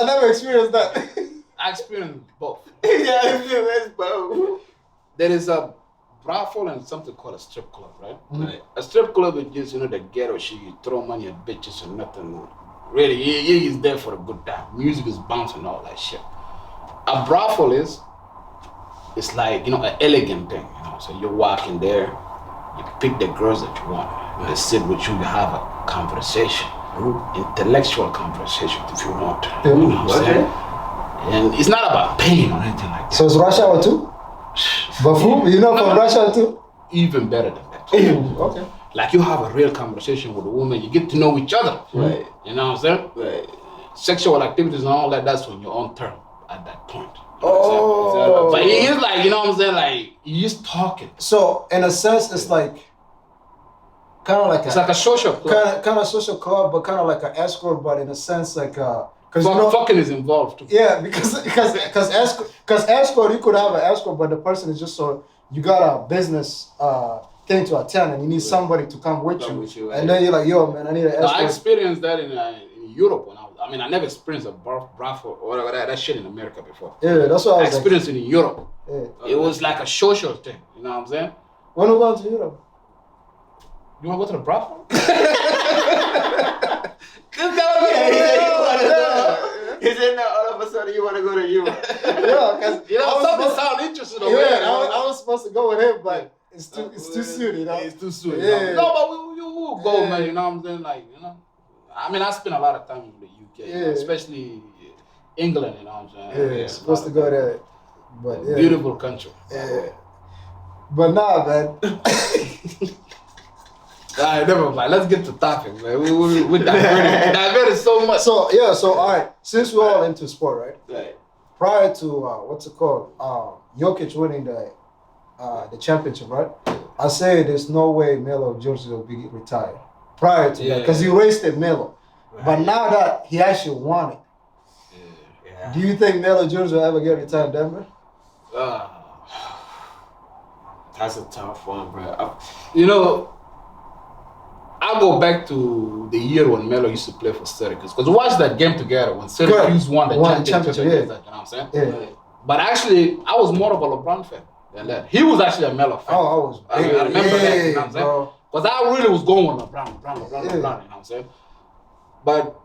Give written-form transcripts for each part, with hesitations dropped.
I never experienced that. I experienced both. Yeah, I experienced both. There is a brothel and something called a strip club, right? Right. A strip club is just, the ghetto shit. You throw money at bitches and nothing. Really, he is there for a good time. Music is bouncing, all that shit. A brothel it's like, an elegant thing, So you walk in there, you pick the girls that you want. They sit with you, you have a conversation. Intellectual conversation if you want. You know what I'm saying? And it's not about pain or anything like that. So it's rush hour too? Bafu, from Russia too? Even better than that. Okay. Like you have a real conversation with a woman, you get to know each other. Right. You know what I'm saying? Right. Sexual activities and all that, that's on your own term at that point. Oh. But it is like, you know what I'm saying? Like, you're just talking. So, in a sense, it's like, kind of like it's like a social club. Kind of social club, but kind of like an escort, but in a sense, like, because fucking is involved too. Yeah, because escort, you could have an escort, but the person is just so you got a business thing to attend, and you need somebody to come with you, and then you're like, yo, man, I need an escort. I experienced that in Europe when I never experienced a brothel or whatever that shit in America before. Yeah, that's what I experienced it in Europe. Yeah. It was like a social thing. You know what I'm saying? When we going to Europe? You want to go to the brothel? He said, no, all of a sudden you want to go to Europe. Yeah, because something sound interesting over there. I was supposed to go with him, but it's too soon, It's too soon. Yeah. No, but we will go, man. You know what I'm saying? Like, I spent a lot of time in the UK, especially England. You know what I'm saying? Yeah, supposed to go there, but beautiful country. Yeah, but nah, man. Alright, never mind. Let's get to topic, man. We diverted so much. So all right. Since we're all into sport, right? Right. Prior to what's it called? Jokic winning the championship, right? I say there's no way Melo Georgia will be retired. Prior to that, because you wasted Melo. Right. But now that he actually won it, do you think Melo Georgia will ever get retired in Denver? That's a tough one, bro. I'll go back to the year when Melo used to play for Syracuse. Because we watched that game together when Syracuse won the championship. Yeah. You know what I'm saying? Yeah. But actually, I was more of a LeBron fan than that. He was actually a Melo fan. Oh, I remember that. You know what I'm saying? Because I really was going with LeBron. You know what I'm saying? But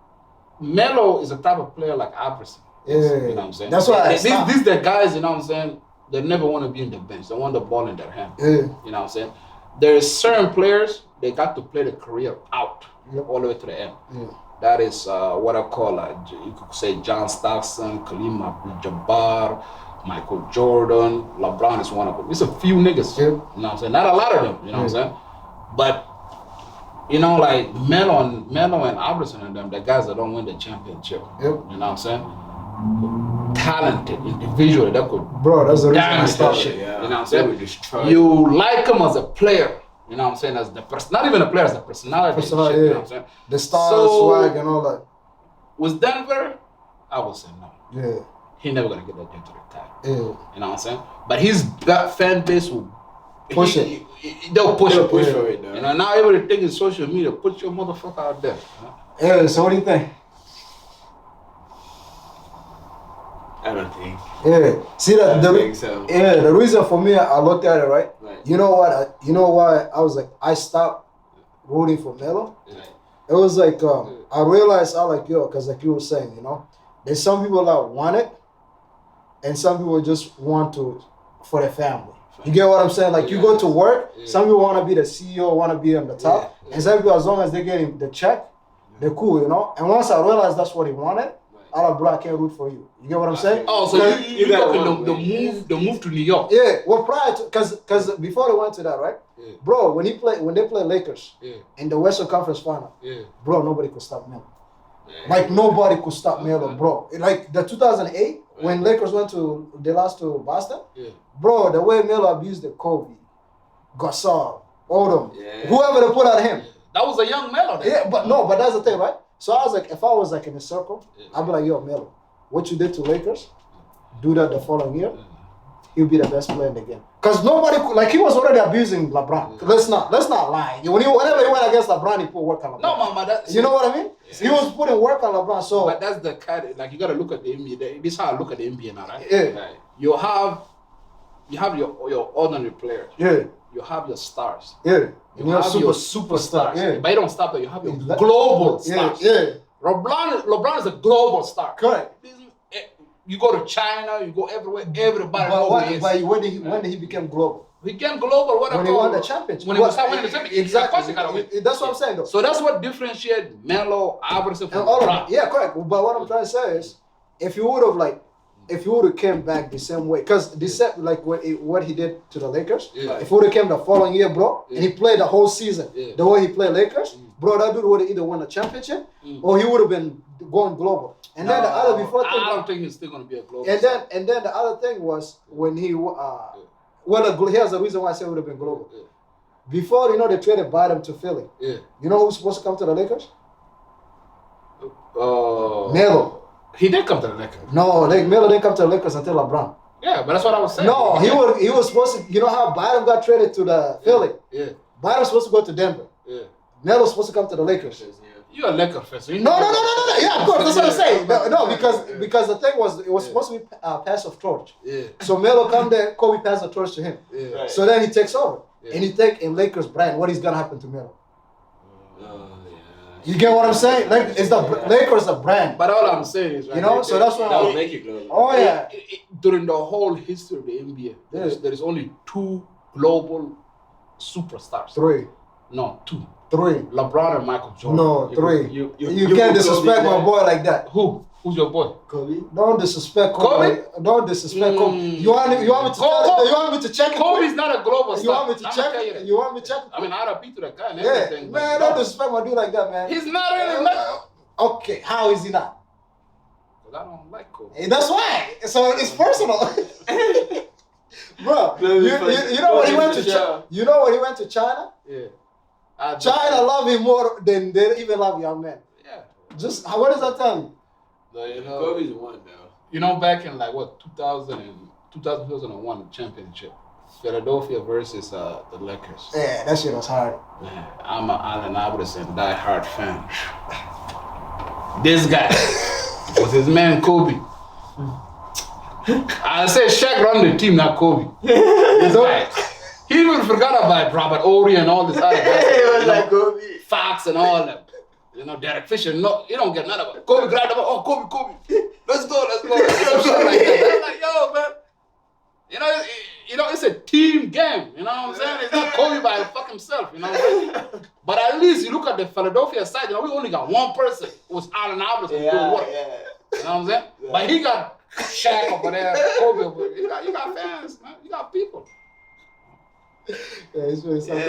Melo is a type of player like Iverson. Yeah. You know what I'm saying? That's why these the guys, you know what I'm saying? They never want to be in the bench. They want the ball in their hand. Yeah. You know what I'm saying? There's certain players, they got to play the career out all the way to the end. Yeah. That is what I call, you could say John Stockton, Kareem Abdul-Jabbar, Michael Jordan, LeBron is one of them. It's a few niggas, you know what I'm saying? Not a lot of them, you know what I'm saying? But, like Melo and Iverson and them, the guys that don't win the championship, you know what I'm saying? Talented individual that could that's the reason I started shit. Yeah. You know what I'm saying? You like him as a player, you know what I'm saying? As the person, not even a player, as a personality. Shit, you know what I'm saying? The style, swag, and all that. With Denver, I would say no. Yeah. He never gonna get that game to retire. Yeah. You know what I'm saying? But his fan base will push it. They'll push for it. Now everything is social media. Put your motherfucker out there. Yeah. So what do you think? I don't think. Yeah. See that? I think so. Yeah. The reason for me, I looked at it right. You know what? You know why I was like, I stopped rooting for Melo. Right. It was like I realized because like you were saying, there's some people that want it, and some people just want to for their family. You get what I'm saying? Like you go to work, some people want to be the CEO, want to be on the top, and some people, as long as they're getting the check, they're cool, And once I realized that's what he wanted, I like, bro, I can't root for you. You get what I'm saying? Oh, so you got the move to New York. Yeah, well, prior to, because before they went to that, right? Yeah. Bro, when they play Lakers in the Western Conference Final, bro, nobody could stop Melo. Yeah. Like nobody could stop Melo, bro. Like the 2008 when Lakers they lost to Boston, bro, the way Melo abused the Kobe, Gasol, Odom, whoever they put out him. That was a young Melo. Yeah, but that's the thing, right? So I was like, if I was like in a circle, I'd be like, yo, Melo, what you did to Lakers, do that the following year. he'll be the best player in the game. Because nobody could, like he was already abusing LeBron. Let's not lie. Whenever he went against LeBron, he put work on LeBron. No, Mama, that's you know what I mean? Yeah. He was putting work on LeBron. So, but that's the kind of, like you gotta look at the NBA. This is how I look at the NBA now, right? Yeah. Like, you have your ordinary players. Yeah. You have your stars. Yeah. You have your superstars. Yeah. But you don't stop there. You have your global stars. Yeah. LeBron is a global star. Correct. You go to China, you go everywhere, everybody knows who he is. But when did he become global? He became global. When he won the championship. When he was winning the championship. Exactly. Of course he got to win. That's what I'm saying, though. So that's what differentiates Melo, Iverson from all LeBron. of yeah, correct. But what I'm trying to say is, if you would have came back the same way, because what he did to the Lakers, if he would have came the following year, bro, and he played the whole season the way he played Lakers, bro, that dude would have either won a championship or he would have been going global. And then the other before I don't think he's still gonna be a global. And then the other thing was when he here's the reason why I say it would have been global. Before they traded Bottom to Philly. Yeah. You know who was supposed to come to the Lakers? Melo. He did come to the Lakers. No, Melo didn't come to the Lakers until LeBron. Yeah, but that's what I was saying. No, he was supposed to. You know how Bottom got traded to the Philly? Yeah. Bottom was supposed to go to Denver. Yeah. Melo was supposed to come to the Lakers. You're a Laker fan. So no. Yeah, of course. That's what I'm saying. No, because the thing was, it was supposed to be pass of torch. Yeah. So Melo come there, Kobe pass the torch to him. Yeah. Right. So then he takes over, and he take in Lakers brand. What is gonna happen to Melo? You get what I'm saying? Like, it's the Lakers a brand. But all I'm saying is, right, so that's what that will make it global. Oh yeah. During the whole history of the NBA, there is only 2 global superstars. 3. No, 2. 3. LeBron and Michael Jordan. No, 3. You can't disrespect my boy like that. Who? Who's your boy? Kobe. Don't disrespect Kobe. Don't disrespect Kobe. You want me to check it? Kobe's not a global star. You want me to check it? You want me to check it? I mean, RIP to the guy and everything. Man, don't disrespect my dude like that, man. He's not really okay, how is he not? Because I don't like Kobe. Hey, that's why. So it's personal. Bro, you know when he went to You know when he went to China? Yeah. China love him more than they even love young men. Yeah. Just what does that tell you? No, Kobe's won though. Back in 2001 championship, Philadelphia versus the Lakers. Yeah, that shit was hard. Man, I'm an Allen Iverson die-hard fan. This guy was his man Kobe. I said Shaq run the team, not Kobe. This guy. He even forgot about Robert Ory and all this other guys. It was like Kobe. Fox and all them. Derek Fisher, no, you don't get none of it. Kobe grabbed him, Kobe. Let's go. Some shit like that. I'm like, yo, man. It's a team game. You know what I'm saying? It's not Kobe by fuck himself. You know what I'm saying? But at least you look at the Philadelphia side. We only got one person. It was Allen Iverson doing work. Yeah. You know what I'm saying? Yeah. But he got Shaq over there, Kobe over there. You got fans, man. You got people. Yeah, it's really something.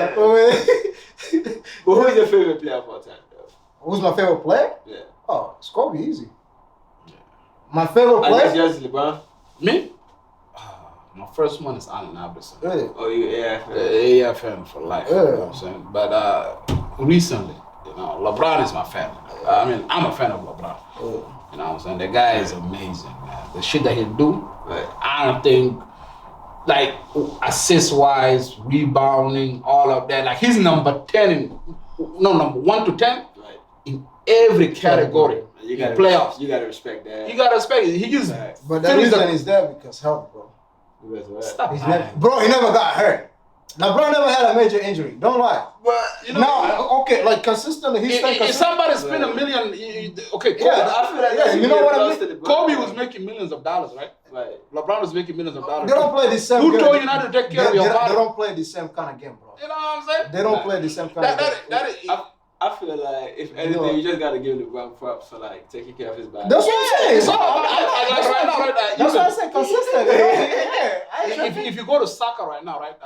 Who's your favorite player of all time, though? Who's my favorite player? Yeah. Oh, it's Kobe, easy. My favorite player? I guess yours, LeBron. Me? My first one is Allen Iverson. Yeah. Oh, you AF fan. AF for life. Yeah. You know what I'm saying? But recently, LeBron is my fan. I mean, I'm a fan of LeBron. Yeah. You know what I'm saying? The guy is amazing, man. The shit that he do, I don't think, assist-wise, rebounding, all of that. He's number 10 number 1 to 10 in every category. You gotta playoffs. You gotta respect that. You gotta respect it. He just. But the reason he's there because help, bro. Stop. He never got hurt. LeBron never had a major injury. Don't lie. But consistently, he's staying consistent. If somebody spend $1 million, Kobe. Yeah, I feel like you know what I mean. Kobe was making millions of dollars, right? Right. LeBron was making millions of dollars. They don't play the same. Who told you not to take care of your body? They don't play the same kind of game, bro. You know what I'm saying? They don't play the same kind of game. I feel like if anything, you just gotta give LeBron props for taking care of his body. That's what I'm saying. That's why I say consistent. If you go to soccer right now, right?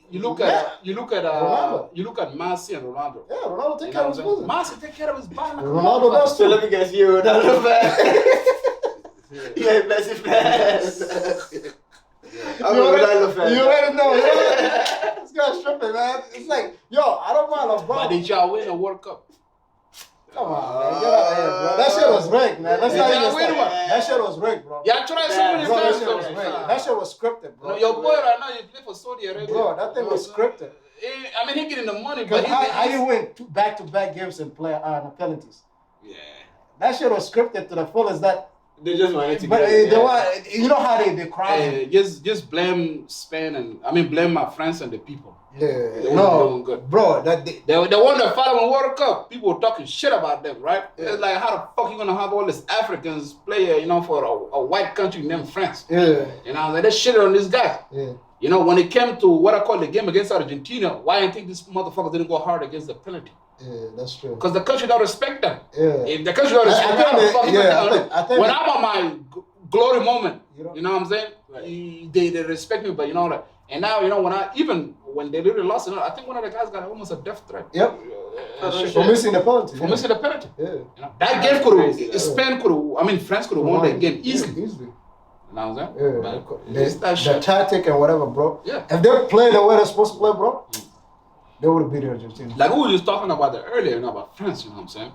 You look at Messi and Ronaldo. Yeah, Ronaldo take care of his business. Messi take care of his body. Ronaldo does too. So let me guess, you Ronaldo fan. Yeah, Messi fan. I'm a Ronaldo fan. You already know. This guy's tripping, man. It's like, I don't mind LeBron. But did y'all win a World Cup? Come on, man. Get out of here, bro. That shit shit was rigged, man. Let's not even wait a minute. That shit was rigged, bro. Yeah, I tried so many Bro, that times. shit was rigged. That shit was scripted, bro. Your boy right now, you play for Saudi Arabia. Bro, that thing was scripted. I mean, he getting the money, Because but how you win back-to-back games and play penalties? yeah. That shit was scripted to the fullest. That They just wanted to but get they want, you know how they cry. Just blame Spain and blame my friends and the people. Yeah, They no, weren't doing good. bro. They won the following World Cup. People were talking shit about them, right? Yeah. It's like, how the fuck you gonna have all these Africans play, for a white country named France? Yeah, They shit on this guy. yeah. When it came to what I call the game against Argentina, why I think this motherfucker didn't go hard against the penalty? Yeah, that's true. Because the country don't respect them. Yeah. If the country don't respect them, I think when I'm on my glory moment, you know what I'm saying? Right. They respect me, but and now when they really lost, I think one of the guys got almost a death threat. Yep. Shit. For missing the penalty. For missing the penalty. Yeah. That game Spain France could have won that game easily. Yeah, easily. You know what I'm saying? Yeah. It's that The shit. tactic and whatever, bro. Yeah. If they played the way they're supposed to play, bro, they would have beat Argentina. Like we were just talking about that earlier, about France, you know what I'm saying?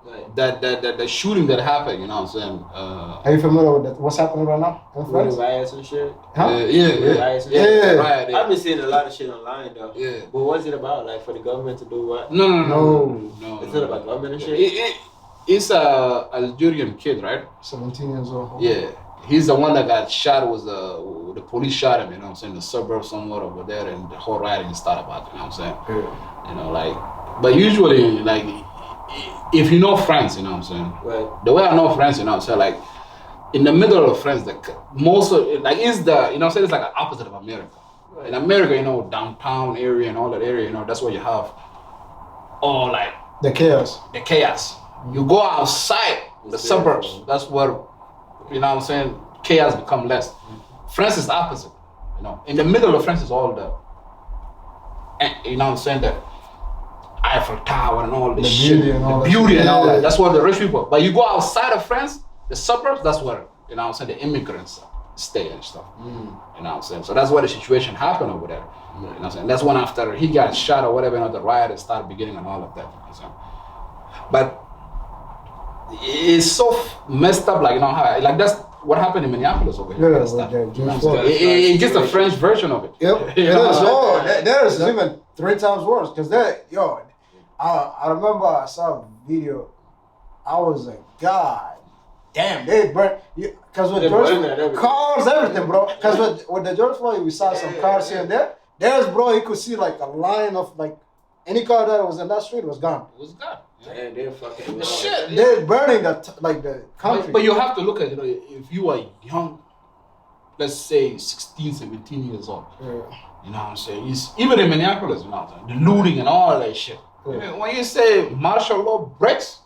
Right. That shooting that happened, you know what I'm saying? Are you familiar with that? What's happening right now in With France? the riots and shit. Huh? Yeah. Riots and Yeah. shit. Right, yeah. I've been seeing a lot of shit online though. Yeah. But what's it about? Like for the government to do what? No. It's not about government and shit. It's a Algerian kid, right? 17 years old. Yeah. He's the one that got shot. The police shot him, you know what I'm saying? The suburbs somewhere over there, and the whole rioting started about, you know what I'm saying? Yeah. But usually, if you know France, you know what I'm saying? Right. The way I know France, you know what I'm saying? In the middle of France, most of it, it's the, you know what I'm saying? It's like the opposite of America. Right. In America, downtown area and all that area, that's where you have all The chaos. the chaos. You go outside the suburbs, that's where, you know what I'm saying, chaos become less. France is opposite, In the middle of France is all you know what I'm saying, the Eiffel Tower and all this The shit. beauty and all the that beauty shit. and all Yeah. that. That's where the rich people. But you go outside of France, the suburbs, that's where, you know what I'm saying, the immigrants stay and stuff. You know what I'm saying? So that's where the situation happened over there. You know what I'm saying? That's when after he got shot or whatever, the riot started beginning and all of that. You know what I'm saying? But it's so messed up, how, that's what happened in Minneapolis over here. Yeah, That stuff. with the You know what I'm George saying? Floyd. It's just a French version of it. Yep. You It know is. what I'm Oh, saying? there is even 3 times worse. Because I remember I saw a video. I was like, God damn, they burnt. Because with They George burned that everything. cars, everything, bro. Because with the George Floyd, we saw some cars here and there. There's, bro, you could see a line of any car that was in that street was gone. It was God. And they're fucking Shit. They're burning the country. But you have to look at, if you are young, let's say 16, 17 years old, Yeah. you know what I'm saying? Even in Minneapolis, you know what I'm saying? The looting and all that shit. Yeah. When you say martial law breaks,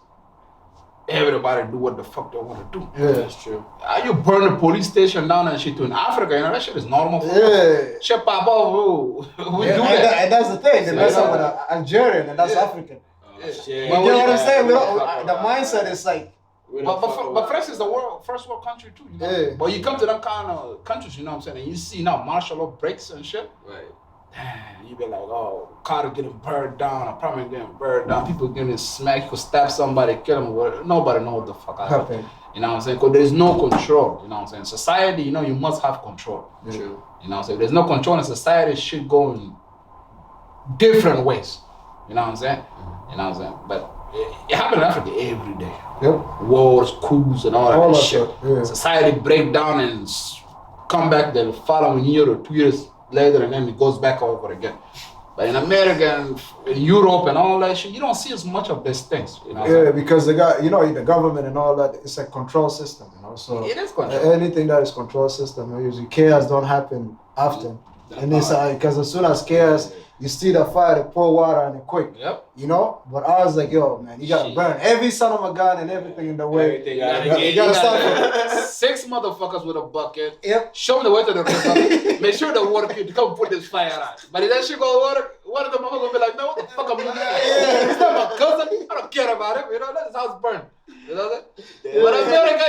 everybody do what the fuck they want to do. Yeah. That's true. You burn the police station down and shit too. In Africa, that shit is normal for us. Yeah. Shit pop off, we Yeah, do and that. and that's the thing. They mess Yeah. up with Algerian, and that's Yeah. African. Shit. You know what I'm saying? The mindset is But France is the first world country too, Yeah. But you come to them kind of countries, you know what I'm saying, and you see now martial law breaks and shit. Right. Damn, you be like, oh, car getting burned down, apartment getting burned down, people getting smacked, you could stab somebody, kill them, nobody knows what the fuck happened. You know what I'm saying? Because there's no control, you know what I'm saying? Society, you must have control. True. You know what I'm saying? There's no control in society, shit go in different ways. You know what I'm saying? You know what I'm saying? But it happens in Africa every day. Yep. Wars, coups, and all that shit. Yeah. Society break down and come back the following year or 2 years later, and then it goes back over again. But in America and in Europe and all that shit, you don't see as much of these things. You know? Yeah, because the government and all that, it's a control system, So It is control. anything that is control system, usually chaos don't happen often. And it's because as soon as chaos, you see the fire, they pour water on it quick. Yep. But I was like, yo, man, you gotta Shit. burn every son of a gun and everything in the way. Everything You gotta start. 6 motherfuckers with a bucket. Yep. Show them the way to the river. Make sure the water can come put this fire out. But if that shit go water, one of the motherfuckers will be like, man, what the fuck am I doing? It's not my cousin. I don't care about him. Let his house burn. You know that? But America,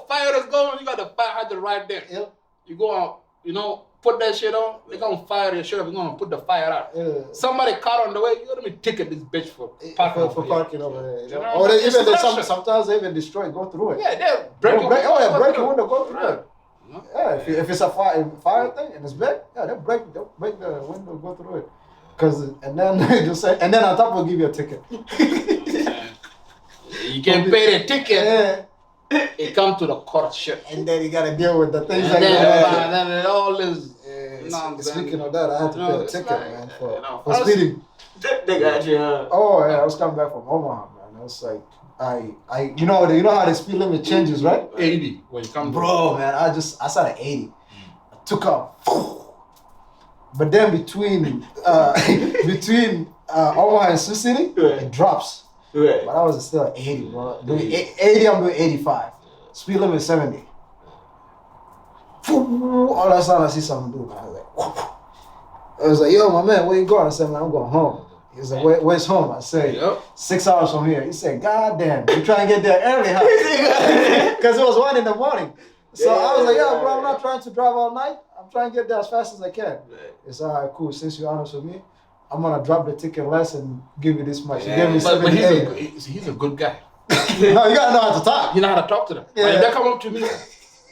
fire is going, you got the fire hydrant right there. Yep. You go out, put that shit on, they're gonna fire your shit up. They're gonna put the fire out. Yeah. Somebody caught on the way, you let me ticket this bitch for parking for parking over there. You know? know? Or they It's even structure. sometimes they even destroy, go through it. Yeah, they'll break your break window. your window, go through it. Yeah. Yeah, if it's a fire thing and it's big, yeah, they'll break the window, go through it. And then they just say, and then on top will give you a ticket. You can pay the ticket. Yeah. It come to the court shit. And then you gotta deal with the things And like that. then all this. Speaking of that, I had to pay a ticket, man, for speeding. speeding. They got you. Oh yeah, I was coming back from Omaha, man. I was like, you know how the speed limit changes, right? 80 when you come. Bro, man, I started at 80. I took up, but then between Omaha and Sioux City, it drops. Right. But I was still at 80, bro. Doing 80, I'm doing 85. Speed limit 70. All of a sudden, I see something do, man. I was like, yo, my man, where you going? I said, man, I'm going home. He was like, where's home? I said, 6 hours from here. He said, God damn, you trying to get there early, huh? Because it was 1 in the morning. So I was like, yo, bro, I'm not trying to drive all night. I'm trying to get there as fast as I can. It's all right, cool. Since you're honest with me, I'm going to drop the ticket less and give you this much. He gave me but $78. he's a good guy. No, you got to know how to talk. You know how to talk to them. Yeah. Like, they come up to me,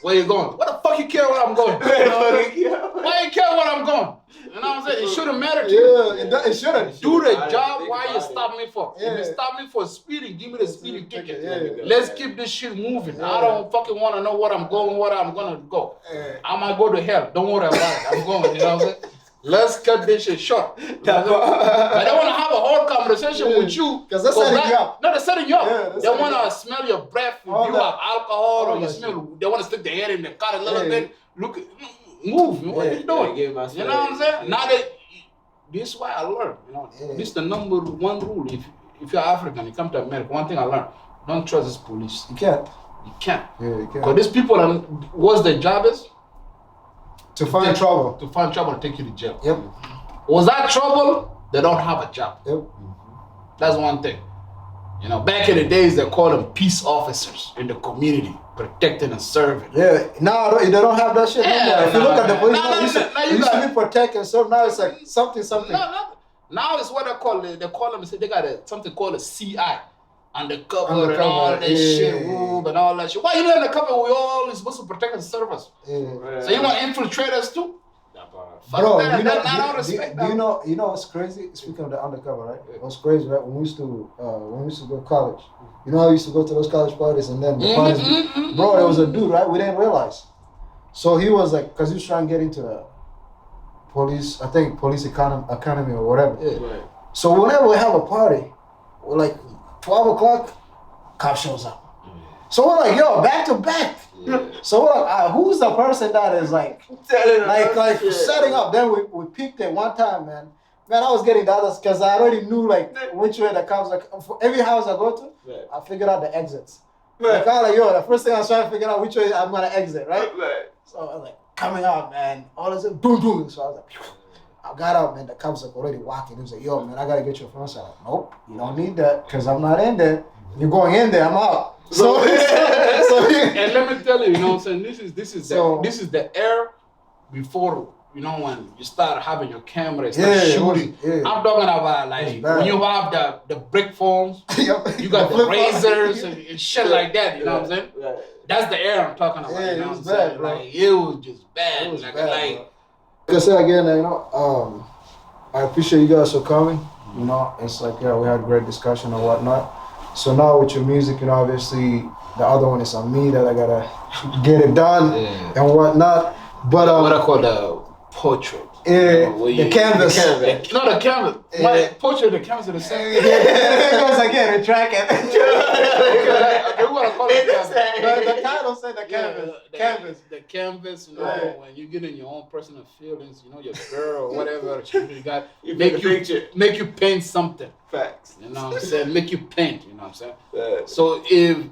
where you going? What the fuck you care where I'm going? Why you care where I'm going? You know what I'm saying? It shouldn't matter to you. Yeah, it shouldn't. Do the job. Why you stop me for? Yeah. If you stop me for speeding, give me the speeding ticket. Yeah. Let's keep this shit moving. I don't fucking want to know where I'm going, where I'm gonna go. I might go to hell. Don't worry about it. I'm going. You know what I'm saying? Let's cut this shit short. I don't want to have a whole conversation with you. Because they're setting you up. No, they're setting you up. Yeah, they want to smell your breath. If you have alcohol or you smell, they want to stick their head in the car a little bit. Look, move. What are you doing? You know what I'm saying? Now this is why I learned. You know, this is the number one rule. If you're African, you come to America. One thing I learned: don't trust this police. You can't. You can't. Yeah, you can't. Because these people, what's their job is? To find trouble. To find trouble and take you to jail. Yep. Was that trouble? They don't have a job. Yep. That's one thing. You know, back in the days, they called them peace officers in the community, protecting and serving. Yeah. Now they don't have that shit anymore. If you look at the police, it used to be protect and serve. Now it's like something. Now it's what they call it. They call them. They got something called a CI. Undercover and all that shit, rule and all that shit. Why you know undercover? We all is supposed to protect and serve us. Yeah. So you want to infiltrate us too? Bro, you know what's crazy? Speaking of the undercover, right? What's crazy, right? When we used to go to college, you know how we used to go to those college parties and then the parties. Bro, there was a dude, right? We didn't realize. So he was like, because he was trying to get into the police, I think police academy or whatever. Yeah. Right. So whenever we have a party, we're like 12 o'clock, cop shows up. So we're like, yo, back to back. Yeah. So we're like, who's the person that is like setting up? Then we peeked it one time, man. Man, I was getting the others because I already knew like which way the cops are. For every house I go to, I figured out the exits. Like, I was like, yo, the first thing I was trying to figure out which way I'm gonna exit, right? So I was like, coming out, man. All of a sudden, boom, boom. So I was like, phew. I got out, man. The cops like already walking. He was like, yo, man, I gotta get your phone. So I was like, nope, you don't need that because I'm not in there. You're going in there, I'm out. So and let me tell you, you know what I'm saying? This is the air before, you know, when you start having your camera, start shooting. I'm talking about like when you have the brick phones, you got the razors and shit like that, you know what I'm saying? That's the air I'm talking about. Yeah, you know it was what I'm saying? bad, like, it was just bad. It was like, bad, like I said again, you know, I appreciate you guys for coming. You know, it's like, yeah, we had a great discussion and whatnot. So now with your music, you know, obviously the other one is on me that I gotta get it done and whatnot. But what I call the portrait. Yeah, the canvas. The canvas. My portrait, the canvas are the same. Because again, the track it. Okay, we wanna call it the title said the canvas. Canvas. The canvas, you know, when you get in your own personal feelings, you know, your girl or whatever you got, make you paint something. Facts. You know what I'm saying? Make you paint, you know what I'm saying? So if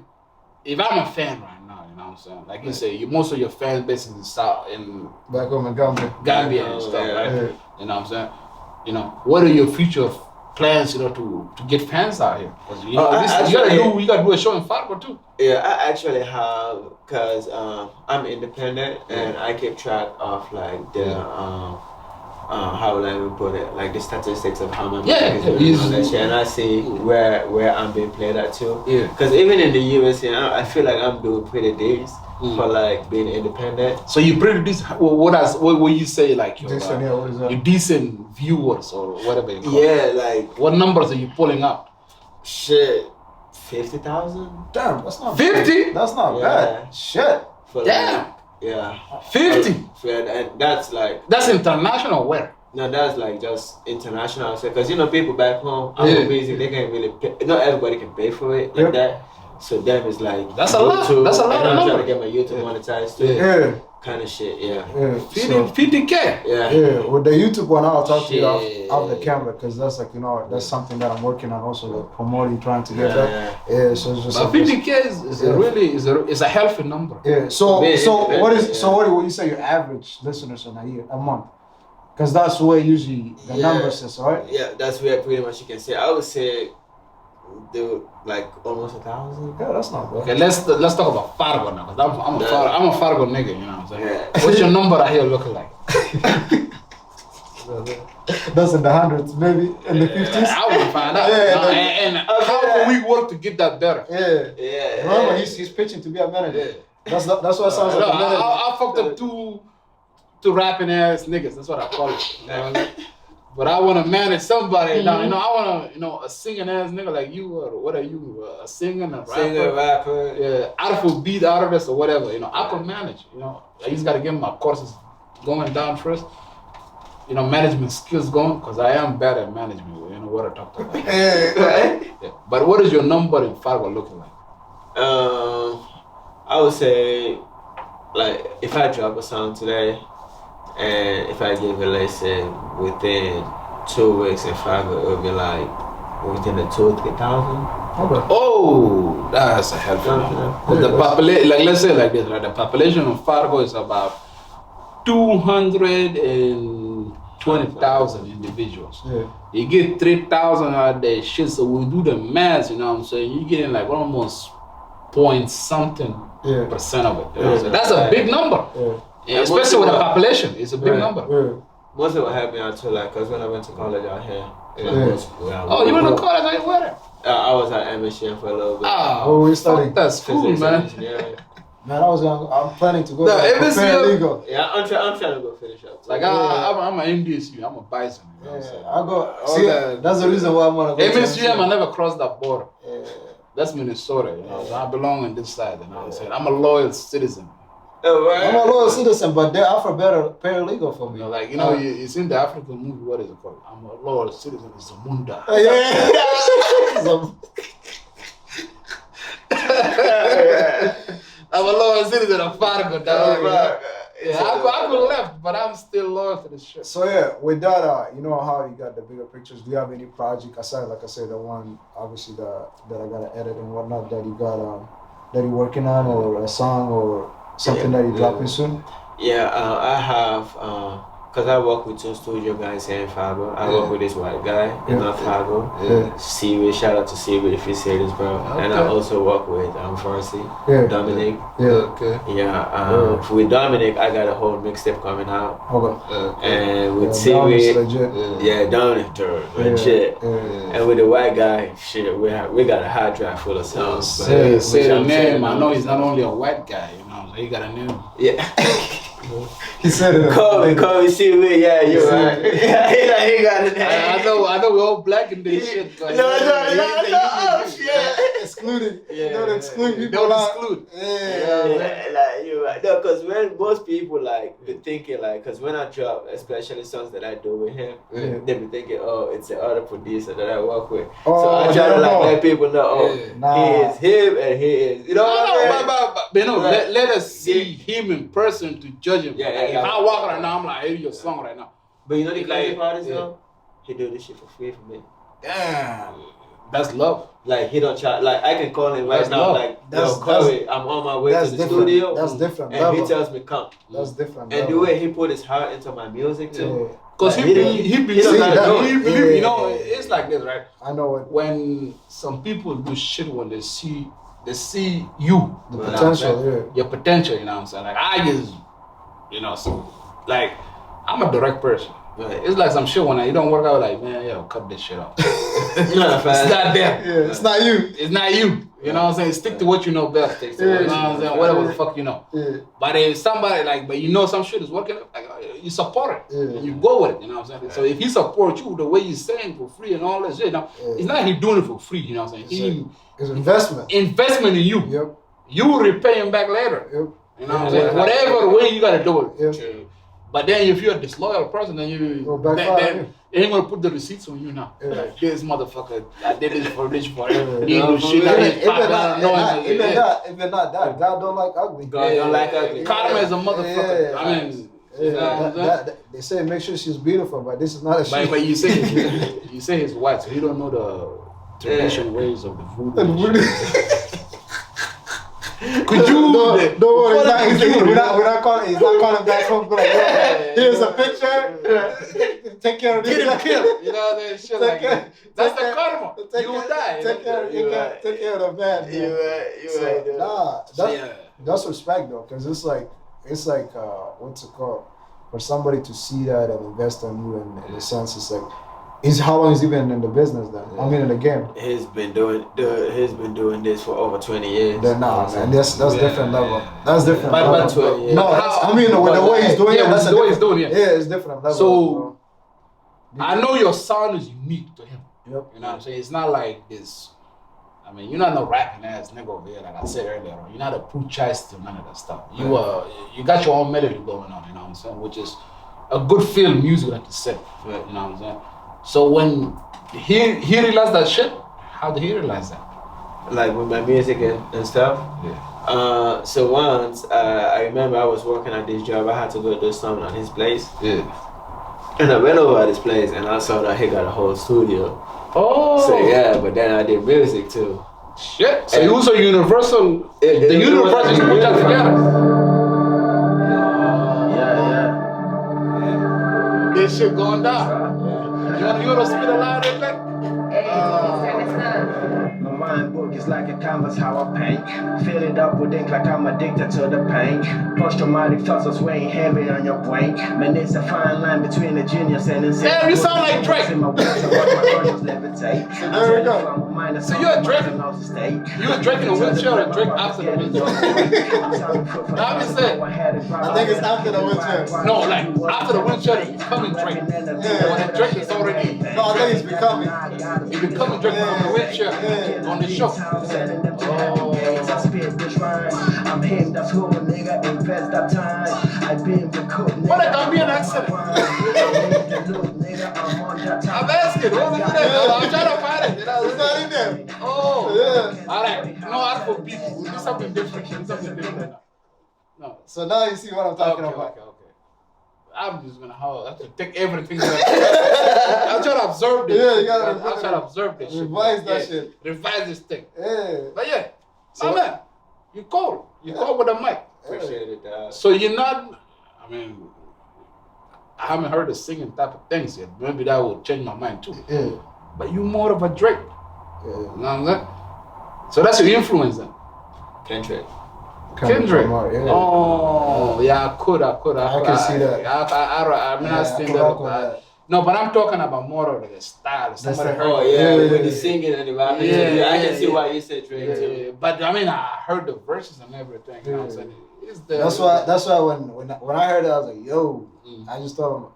I'm a fan right now, you know what I'm saying? Like you say, most of your fan base is in South in back home in Gambia. And stuff, right? You know what I'm saying? You know, what are your future plans, to get fans out here? Because you gotta do a show in Fargo too. Yeah, I actually have, cause I'm independent and I keep track of like the how would I even put it, like the statistics of how my music is doing and all that shit, and I see where I'm being played at too. Yeah. Cause even in the US, I feel like I'm doing pretty decent for like being independent. So you pretty decent. What would you say like your decent viewers or whatever you call it? Like what numbers are you pulling out? Shit, 50,000. Damn, that's not 50. That's not bad. Shit. Damn. Yeah. 50. And that's international. Where? No, that's like just international. Because people back home, music, they can't really pay. Not everybody can pay for it like that. So them is like that's a lot. That's a lot. And I'm trying to get my YouTube monetized too. Yeah. Kind of shit. Yeah. 50K. Yeah. With the YouTube one, I'll talk to you off the camera because that's like that's something that I'm working on also, like promoting, trying to get that. Yeah. So it's just. But 50K is a healthy number. Yeah. So what would you say your average listeners in a month? Because that's where usually the numbers is, right? Yeah, that's where pretty much you can say. I would say, dude, like almost 1,000. Yeah, that's not bad. Okay, let's talk about Fargo now. Cause I'm a Fargo nigga, you know what I'm saying? Yeah. What's your number out here looking like? That's in the hundreds, maybe in the 50s. I will find out. And how can we work to get that better? Yeah. Remember, he's pitching to be a manager. That's what it sounds like. I fucked up two rapping ass niggas. That's what I call it. You know what I mean? But I want to manage somebody. Now, I want to, a singing ass nigga like you, or what are you? A singing, a rapper? Singer, rapper. Yeah, Afrobeat artist or whatever. I could manage. I just got to get my courses going down first. Management skills going, because I am bad at management. You know what I talked about. Yeah. But what is your number in Fargo looking like? I would say, like, if I drop a song today, and if I give it, let's say, within 2 weeks in Fargo, it would be like within the 2,000 or 3,000. Okay. Oh, that's a helpful number. The population, like let's say like this, right? The population of Fargo is about 220,000 individuals. Yeah. You get 3,000 out of that shit, so we do the math. You know what I'm saying? You getting like almost point something percent of it. So that's a big number. Yeah, especially with the population, it's a big number. Most of what happened out too, like, cause when I went to college out here. Oh, you went to college out here? Where? I was at MSU for a little bit. Oh, we studied. That's cool, man. Man, I'm planning to go to paralegal. Yeah, I'm trying to go finish up. Like I'm an MDSU, I'm a bison. You know what I'm saying? I go. See, that's the reason why I want to go. MSU, I never crossed that border. That's Minnesota. You know, so I belong on this side. You know what I'm saying? I'm a loyal citizen. I'm a loyal citizen, but they offer better paralegal for me. You seen the African movie, what is it called? I'm a loyal citizen, it's a Munda. I'm a loyal citizen of Fargo, dog. I could left, but I'm still loyal to this shit. So with that, you know how you got the bigger pictures. Do you have any project aside, like I said, the one obviously that I gotta edit and whatnot that you got that you're working on, or a song or something that you're dropping soon? Yeah, I have, because I work with 2 studio guys here in Fargo. I work with this white guy in North Fargo. Seaweed, shout out to Seaweed if you say this, bro. Okay. And I also work with Farsi, Dominic. With Dominic, I got a whole mixtape coming out. And with Seaweed, Dominic, legit. And with the white guy, shit, we got a hard drive full of songs. Say the name. I know he's not only a white guy, you know, he got a name. Yeah. He said it. Call me, Seaweed. Yeah, you're right. He got it. I know we're all black in this shit. But No. Excluded. Don't exclude people. Don't exclude. Like you're right. No, because when most people like be thinking like, because when I drop, especially songs that I do with him, they be thinking, oh, it's the other producer that I work with. So I try to let people know, he is him and he is. You know what I mean? Let us see him in person to judge him. If I walk right now, I'm like, I hear your song right now. But you know the crazy part is though, he do this shit for free for me. Damn, that's love. Like he don't charge. Like I can call him right now. Like, yo, Corey, I'm on my way to the studio. That's different. And he tells me come. That's different. And the way he put his heart into my music too. Because he believes you know, it's like this, right? I know it. When some people do shit when they see you, the potential, your potential, you know what I'm saying? Like I just, you know, so, like I'm a direct person. Right. It's like some shit when you don't work out, like, man, yo, cut this shit off. It's not there. Yeah, it's not you. It's not you. You know what I'm saying? Stick to what you know best. You know what I'm saying? Whatever the fuck you know. Yeah. But if somebody but you know some shit is working, like, you support it. Yeah. And you go with it. You know what I'm saying? Yeah. So if he supports you the way he's saying for free and all that shit, it's not he doing it for free. You know what I'm saying? It's investment. Investment in you. Yep. You will repay him back later. Yep. You know what I'm saying? Whatever way you gotta do it. Yep. But then if you're a disloyal person, then then ain't gonna put the receipts on you now. Yeah. Like this motherfucker, I did this for this forever. Even not that, God don't like ugly. God don't like ugly. Karma is a motherfucker. I mean, they say make sure she's beautiful, but this is not a shit. But you say he's white, so you don't know the traditional ways of the food. Could you? Don't worry, we're not calling. He's not calling back home. Like, here's a picture. Take care of this. Get him killed. You know that shit like that. That's the karma. You will die. Take care of the man. You right. That's respect though, because it's like what's it called? For somebody to see that and invest on you, in a sense, it's like. How long has he been in the business then? I mean, in the game. He's been doing this for over 20 years. Nah, man, that's different level. That's different level. But 20 years. No, I mean the way he's doing it. That's the way he's doing it. Yeah, it's different level. So I know your sound is unique to him. Yep. You know what I'm saying? It's not like this. I mean, you're not no rapping ass nigga over here, like I said earlier. You're not a poo chase to none of that stuff. You got your own melody going on. You know what I'm saying? Which is a good feel music, like you said. You know what I'm saying? So when he realized that shit, how did he realize that? Like with my music and stuff? Yeah. So once, I remember I was working at this job, I had to go do something on his place. Yeah. And I went over at his place and I saw that he got a whole studio. Oh! So yeah, but then I did music too. Shit! So it was a universal, the universe is put that together. Yeah. This shit going down. You wanna spit a line real quick? My mind book is like a canvas how I paint. Fill it up with ink like I'm addicted to the pain. Post-traumatic thoughts are weighing heavy on your brain. Man, it's a fine line between a genius and insane. Damn, you sound like Drake. In my works, I watch my conscience levitate. There we go. So you're a Drake. You a Drake in a wheelchair or Drake after the wheelchair? I'm just saying. I think it's after the wheelchair. No, like after the wheelchair is becoming Drake. Yeah. When Drake is already. No, I think he's becoming. He's becoming Drake from the wheelchair on the show. I'm him, that's who a nigga invest that time. I've been recruiting. What a Gambian accent. I'm asking, what was it there? I'm trying to find it. It's not in there. Oh, yeah. Alright, no art for people. We'll do something different. No. So now you see what I'm talking about. Okay. I'm just gonna have to take everything. I'm trying to observe this. Yeah, you gotta. I'm trying to observe this. Revise that shit. Revise this thing. Yeah. But yeah, my man, you call with a mic. Appreciate it. So you're not. I mean, I haven't heard the singing type of things yet. Maybe that will change my mind too. Yeah. But you more of a Drake. Yeah. You know what I'm saying? So that's your influence then. Kendrick. Yeah. Oh, yeah, I could. I can see that. I'm not saying that. No, but I'm talking about more of the style. With the singing and the rapping. Yeah, I can see why you said Drake too. But I mean, I heard the verses and everything. You know what I'm saying? That's why when I heard it, I was like, yo, I just thought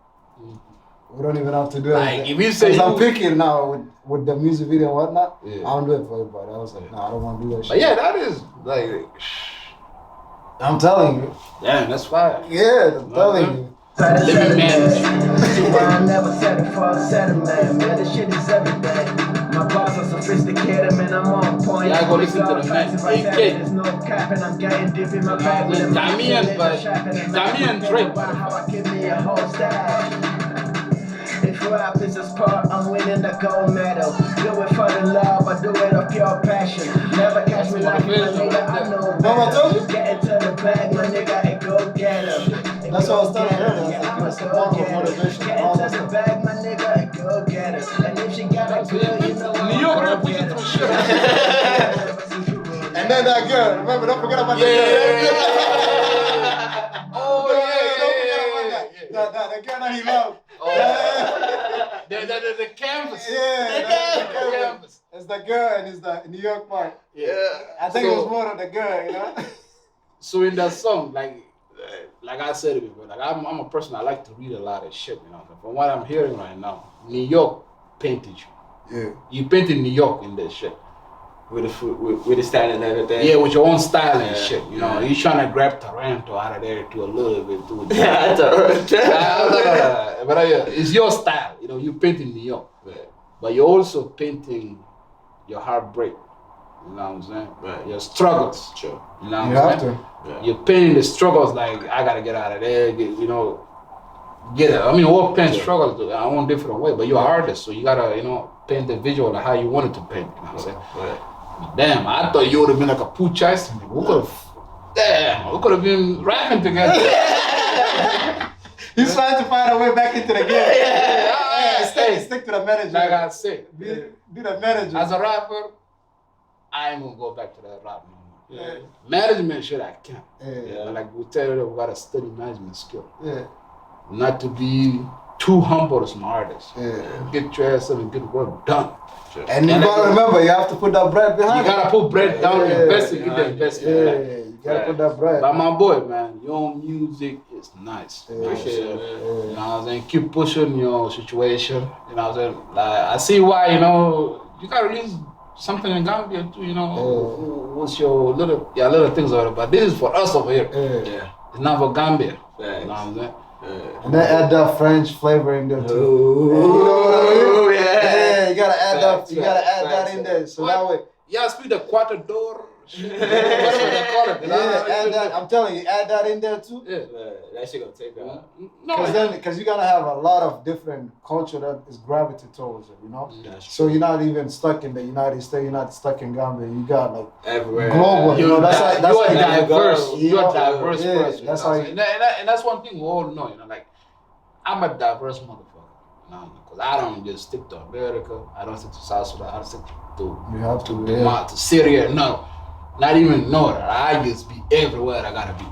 we don't even have to do it. Like if you say I'm picking now with the music video and whatnot, I don't do it for everybody. I was like, I don't want to do that shit. But yeah, that is like. I'm telling you. Yeah, that's fine. Yeah, I'm telling you. Living man. I never settle for a settlement. Man, this shit is everything. My bars are sophisticated, man, I'm on point. Yeah, I go listen to the man. A.K. There's no cap and I'm getting deep in my bag. Damian Drake. How I give me a whole stash. If rap is a sport, I'm winning the gold medal. Do it for the love, I do it of pure passion. Never catch me like my nigga, I know better. Get into the bag, my nigga, and go get him. That's what I was telling her. motivation, Get all into that the stuff. bag, my nigga, go get her. And if she got a girl, you know New York really push it through shit. And then that girl, remember, don't forget about Yeah. Oh, don't forget about that. The girl that he loved. Oh. The canvas. Yeah, The canvas. It's the girl and it's the New York part. Yeah. I think it was more of the girl, you know? So in that song, like I said before, like I'm a person, I like to read a lot of shit, you know. From what I'm hearing right now, New York painted you. Yeah. You painted New York in that shit. With the food, with the style and everything. Yeah, with your own style and shit. You know, you're trying to grab Toronto out of there to a little bit too. But it's your style. You know, you painting New York, but you're also painting your heartbreak. You know what I'm saying? Right. Your struggles. Sure. You know what You I'm have saying? to. Yeah. You're painting the struggles like I gotta get out of there. Get it. I mean, all paint struggles in our own different way, but you're an artist, so you gotta, paint the visual of how you want it to paint. You know what I'm saying? Right. Damn, I thought you would have been like a poo chase. We could have been rapping together. He's trying to find a way back into the game. Hey, Stick to the manager. like I said, Be the manager. as a rapper, I ain't gonna go back to that rap no more. Yeah. Management shit I can. Yeah. But like we tell you, we gotta study management skill. Yeah. Not to be too humble as an artist. Yeah. Get your ass up and get work done. And you gotta remember, you have to put that bread You behind gotta put bread down, invest in, get the investment. Yeah, Like, you gotta put that bread. But my boy, man, your music is nice. Yeah. You know what I'm saying? Yeah. You know what I'm saying? Keep pushing your situation. You know what I'm saying? Like, I see why, you gotta release something in Gambia too, what's your little things over there. But this is for us over here. Yeah. It's not for Gambia. Thanks. You know what I'm saying? And then add that French flavor in there too. Ooh, you know what I mean? yeah. Yeah, you gotta add Facts, that. You gotta add facts, that in there. So that way, Yeah, speak the Quatador. Whatever they call it. add that. I'm telling you, add that in there too. Yeah. That shit gonna take out. Because you're gonna have a lot of different culture that is gravitated towards it, So you're not even stuck in the United States. You're not stuck in Gambia. You got like Everywhere. global. You're that's a diverse. You're a diverse Yeah, person. that's you know how what I'm saying? And that's one thing we all know. Like I'm a diverse motherfucker. Because I don't just stick to America. I don't stick to South Sudan. I don't stick to You have to. to Syria. No, not even know that. I just be everywhere I gotta be.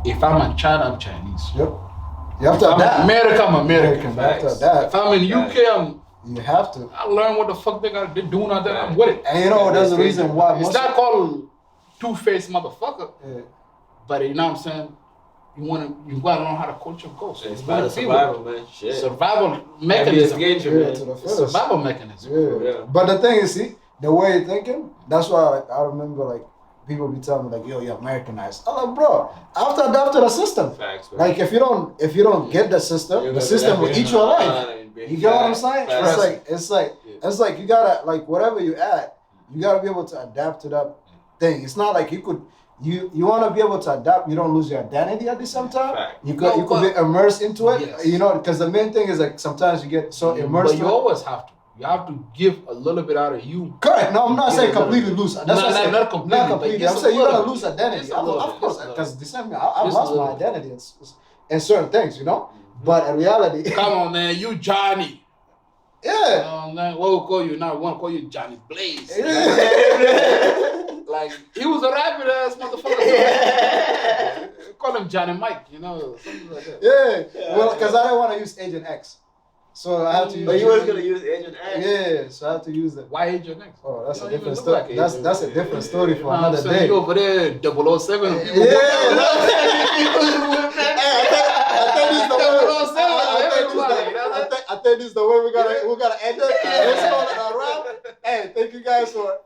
If I'm in China, I'm Chinese. Yep. You have If to I'm adapt. in America, I'm American. You have to adapt. If I'm in UK, You have to. I learn what the fuck they're doing out there. I'm with it. And that's the reason why It's not called two-faced motherfucker, but you know what I'm saying? You gotta learn how the culture goes. It's about the survival, man. Shit. Survival mechanism. Survival mechanism. Yeah. But the thing is, see, the way you're thinking, that's why I remember people be telling me yo, you're Americanized. I'm like, bro, I have to adapt to the system. Facts, man. Like if you don't get the system will eat your life. You get what I'm saying? It's like you gotta whatever you add, you gotta be able to adapt to that thing. It's not like you want to be able to adapt. You don't lose your identity at the same time. Fact. You could be immersed into it. Yes. Because the main thing is sometimes you get so immersed. But you always have to. You have to give a little bit out of you. Correct. No, I'm not saying completely lose. That's what I'm saying. Not completely. I'm saying you're gonna lose identity. Of course, because the same. I've lost my identity in certain things, But in reality, Come on, man. You Johnny. Yeah. What we call you now? We want to call you Johnny Blaze. Like, he was a rapid ass motherfucker. Call him Johnny Mike, something like that. Yeah. Well, because I don't want to use Agent X. So I have to use. But you was gonna use Agent X. Yeah, so I have to use it. Why Agent X? Oh, that's a You don't different even story. look like That's a different story for another day. You over there, 007. People I think this is the way we gotta end it. Hey, thank you guys for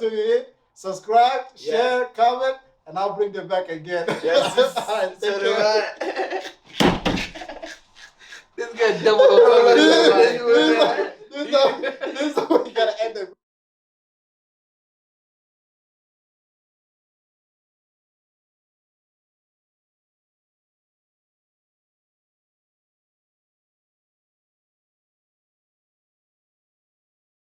tuning in. Subscribe, share, comment, and I'll bring them back again. Yes. All right, take care. This guy 007. This is the way we gotta end it.